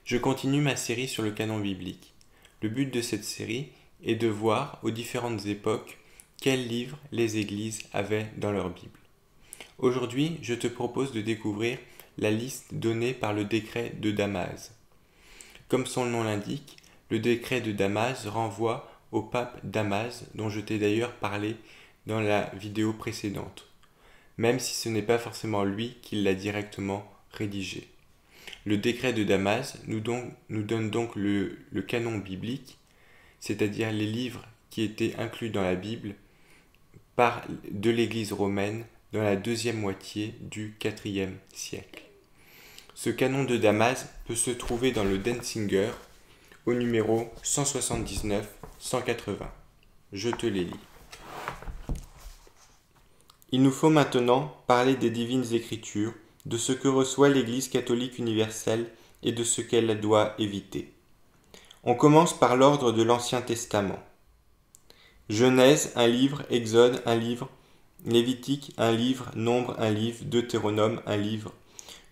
Je continue ma série sur le canon biblique. Le but de cette série est de voir aux différentes époques quels livres les églises avaient dans leur Bible. Aujourd'hui, je te propose de découvrir la liste donnée par le décret de Damas. Comme son nom l'indique, le décret de Damas renvoie au pape Damas, dont je t'ai d'ailleurs parlé dans la vidéo précédente, même si ce n'est pas forcément lui qui l'a directement rédigé. Le décret de Damas nous donne donc le canon biblique, c'est-à-dire les livres qui étaient inclus dans la Bible de l'Église romaine dans la deuxième moitié du IVe siècle. Ce canon de Damas peut se trouver dans le Denzinger au numéro 179-180. Je te les lis. Il nous faut maintenant parler des divines écritures, de ce que reçoit l'Église catholique universelle et de ce qu'elle doit éviter. On commence par l'ordre de l'Ancien Testament. Genèse, un livre, Exode, un livre, Lévitique, un livre, Nombre, un livre, Deutéronome, un livre,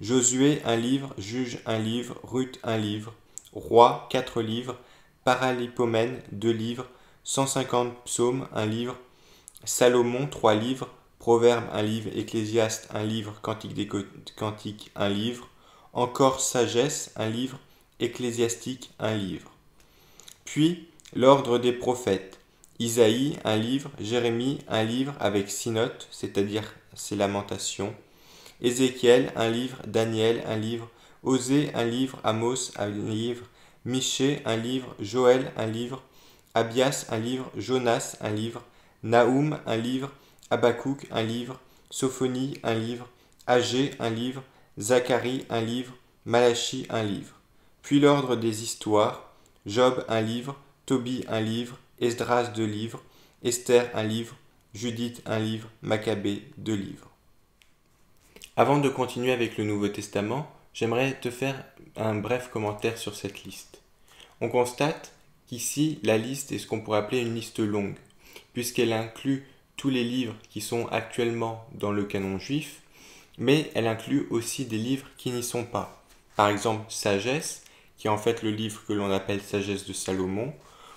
Josué, un livre, Juge, un livre, Ruth, un livre, Roi, 4 livres, Paralipomène, 2 livres, 150 psaumes, un livre, Salomon, 3 livres, Proverbes, un livre, Ecclésiaste, un livre, Cantique des Cantiques, un livre, encore Sagesse, un livre, Ecclésiastique, un livre. Puis, l'ordre des prophètes, Isaïe, un livre, Jérémie, un livre avec 6 notes, c'est-à-dire ses lamentations, Ézéchiel, un livre, Daniel, un livre, Osée, un livre, Amos, un livre, Michée, un livre, Joël, un livre, Abias, un livre, Jonas, un livre, Naoum, un livre, Habakkuk, un livre, Sophonie, un livre, Agé, un livre, Zacharie, un livre, Malachie, un livre. Puis l'ordre des histoires, Job, un livre, Tobie, un livre, Esdras, 2 livres, Esther, un livre, Judith, un livre, Maccabée, 2 livres. Avant de continuer avec le Nouveau Testament, j'aimerais te faire un bref commentaire sur cette liste. On constate qu'ici, la liste est ce qu'on pourrait appeler une liste longue, puisqu'elle inclut tous les livres qui sont actuellement dans le canon juif, mais elle inclut aussi des livres qui n'y sont pas. Par exemple, Sagesse, qui est en fait le livre que l'on appelle Sagesse de Salomon,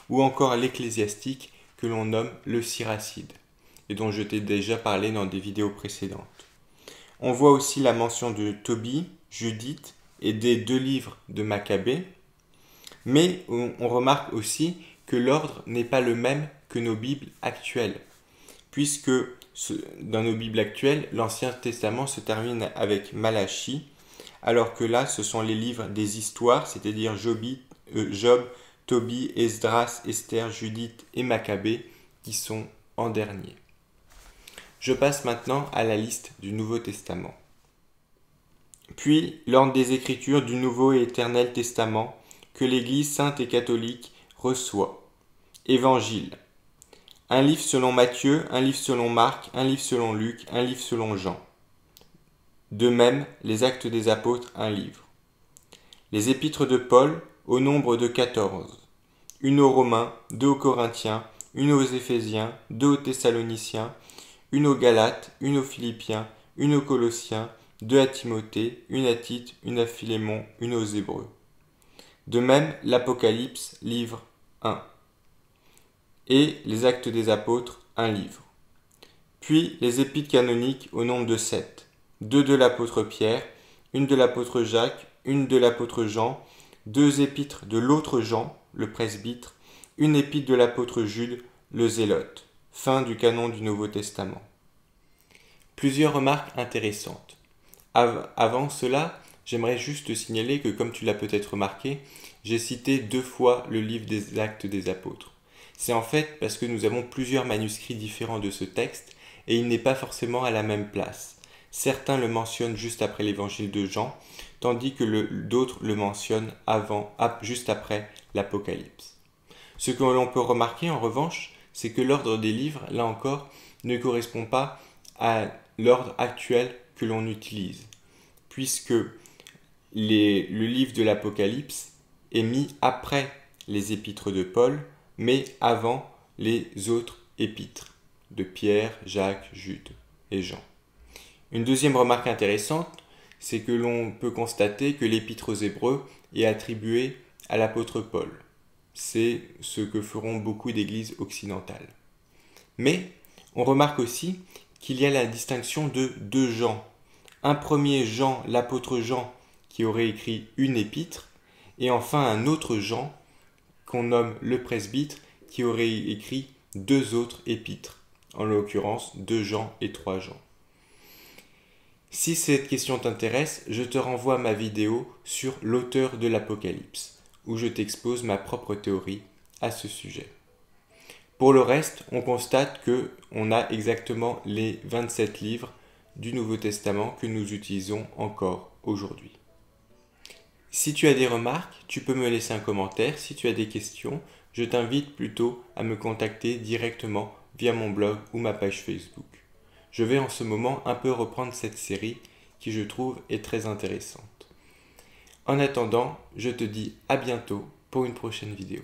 ou encore l'Ecclésiastique, que l'on nomme le Siracide, et dont je t'ai déjà parlé dans des vidéos précédentes. On voit aussi la mention de Tobie, Judith et des 2 livres de Maccabée, mais on remarque aussi que l'ordre n'est pas le même que nos Bibles actuelles, puisque dans nos Bibles actuelles, l'Ancien Testament se termine avec Malachie, alors que là, ce sont les livres des histoires, c'est-à-dire Job, Tobie, Esdras, Esther, Judith et Maccabée, qui sont en dernier. Je passe maintenant à la liste du Nouveau Testament. Puis, l'ordre des Écritures du Nouveau et Éternel Testament que l'Église sainte et catholique reçoit. Évangile. Un livre selon Matthieu, un livre selon Marc, un livre selon Luc, un livre selon Jean. De même, les Actes des Apôtres, un livre. Les Épîtres de Paul, au nombre de 14. Une aux Romains, 2 aux Corinthiens, une aux Éphésiens, 2 aux Thessaloniciens, une aux Galates, une aux Philippiens, une aux Colossiens, 2 à Timothée, une à Tite, une à Philémon, une aux Hébreux. De même, l'Apocalypse, livre 1. Et les Actes des Apôtres, un livre. Puis les épîtres canoniques au nombre de 7. 2 de l'apôtre Pierre, une de l'apôtre Jacques, une de l'apôtre Jean, 2 épîtres de l'autre Jean, le presbytre, une épître de l'apôtre Jude, le zélote. Fin du canon du Nouveau Testament. Plusieurs remarques intéressantes. Avant cela, j'aimerais juste te signaler que, comme tu l'as peut-être remarqué, j'ai cité 2 fois le livre des Actes des Apôtres. C'est en fait parce que nous avons plusieurs manuscrits différents de ce texte et il n'est pas forcément à la même place. Certains le mentionnent juste après l'évangile de Jean, tandis que d'autres le mentionnent juste après l'Apocalypse. Ce que l'on peut remarquer en revanche, c'est que l'ordre des livres, là encore, ne correspond pas à l'ordre actuel que l'on utilise, puisque le livre de l'Apocalypse est mis après les épîtres de Paul, mais avant les autres épîtres de Pierre, Jacques, Jude et Jean. Une deuxième remarque intéressante, c'est que l'on peut constater que l'épître aux Hébreux est attribuée à l'apôtre Paul. C'est ce que feront beaucoup d'églises occidentales. Mais on remarque aussi qu'il y a la distinction de deux Jean. Un premier Jean, l'apôtre Jean, qui aurait écrit une épître, et enfin un autre Jean, qu'on nomme le presbytre, qui aurait écrit deux autres épîtres, en l'occurrence 2 Jean et 3 Jean. Si cette question t'intéresse, je te renvoie à ma vidéo sur l'auteur de l'Apocalypse, où je t'expose ma propre théorie à ce sujet. Pour le reste, on constate que on a exactement les 27 livres du Nouveau Testament que nous utilisons encore aujourd'hui. Si tu as des remarques, tu peux me laisser un commentaire. Si tu as des questions, je t'invite plutôt à me contacter directement via mon blog ou ma page Facebook. Je vais en ce moment un peu reprendre cette série qui je trouve est très intéressante. En attendant, je te dis à bientôt pour une prochaine vidéo.